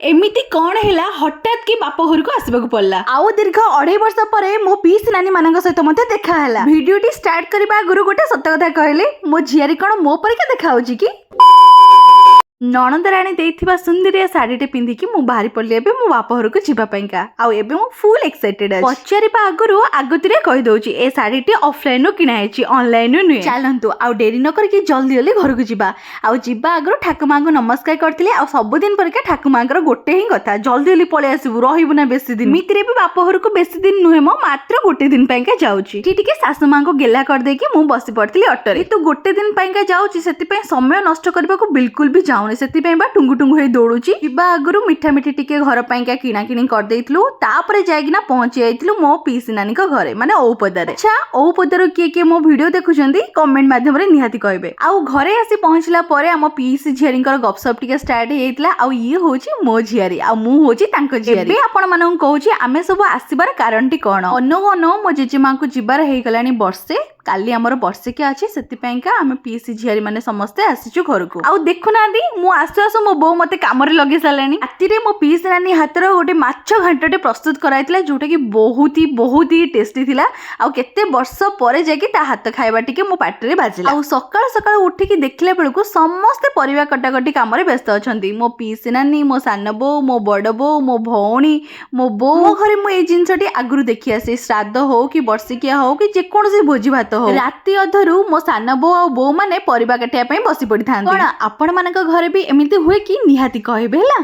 एमिति कौन है हठात कि बाप घर को आसबाक पड़ला। आउ दीर्घ 2.5 वर्ष पर मो पीस नानी मान सहित मते देखा है। वीडियोटी स्टार्ट करबा आगु गोटे सत कथा कहले मो झियारी कौन मो परिका देखा होची कि नणंद राणी देइथिबा सुंदरिया साड़ीटे पिंधिकी मु बाहरी पड़ली एबे मो बाप घर को जीवा पैंका आ एबे मु फुल एक्साइटेड अछि। पचारिबा आगुरु आगुतिरे कहि दोची ए साड़ीटी ऑफलाइन नु किना हेची ऑनलाइन नु नुए। चलंतु आ डेरी न करके जल्दी जल्दी घर को जीवा आ जीवा आगुरु ठाकुमा को नमस्कार करथिले आ सब दिन परिका ठाकुमांकर गोटे ही कथा जल्दी जल्दी पळे आसीबु रहिबु ना बेसी दिन मित्रे भी बाप घर को बेसी दिन नुहे मो मात्र गोटे दिन पैंका जाउची ठीक सासु मां को गेला कर देकी मु बसी पड़थिली ऑटोरे तू गोटे दिन पैंका जाउची सेति पय समय नष्ट करबा को बिल्कुल भी जाउनी सेतिपय बा टुंगु टुंगु हे दौड़ुची इबा आगुरु मिठा मिठी टिके घर पैंका किना किनी कर देइथलु तापरे जाइकिना पहुंची आइथलु मो पीसी नानी को घरे माने औपदारे। अच्छा औपदारो किए मो वीडियो देखुचंदी कमेंट माध्यम रे निहाती कहबे। आउ घरे आसी पहुंचला परे हम पीसी झियारींकर गपसप टिके स्टार्ट हेइतला आ ये होची मो झियारी आ मु होची तांको झियारी। एबे आपण मानन कहूची आमे सब आसीबार कारणटी कोन अनो मो जेजेमा को जिबार हे गलानी वर्षे काली हमर वर्षिका अछि सेति पैंका आमे पीसी झियारी माने समस्ते आसीचु घर को। आउ देखु नांदी मु आसु आसु मो बो मते काम रे लगे सालानी राती रे मो पीसी नानी हातर गोटे माछ घांटटे प्रस्तुत कराइतला जोटा कि बहुत ही टेस्टी थिला। आउ केते वर्ष परे जाकी ता हाथ खाइबा टिके मो पाटी रे बाजिला। आउ सकाळ सकाळ उठी कि देखले बेलको समस्त परिवा कटाकटी काम रे व्यस्त अछंती मो पीसी नानी मो सान बो मो बड़ बो मो भौणी मो बो मो घरे मो ए जिंसटी आगुरु देखि आसे श्राद्ध हो कि वर्षिकिया हो कि जे कोनोसी भोजी भात हो राती अधरु मो सान बो आ बो माने परिवा काटिया पई बसी पड़ी थांती। कोन आपण मानक घरे भी एमिति हुए कि निहाती कहबे हला।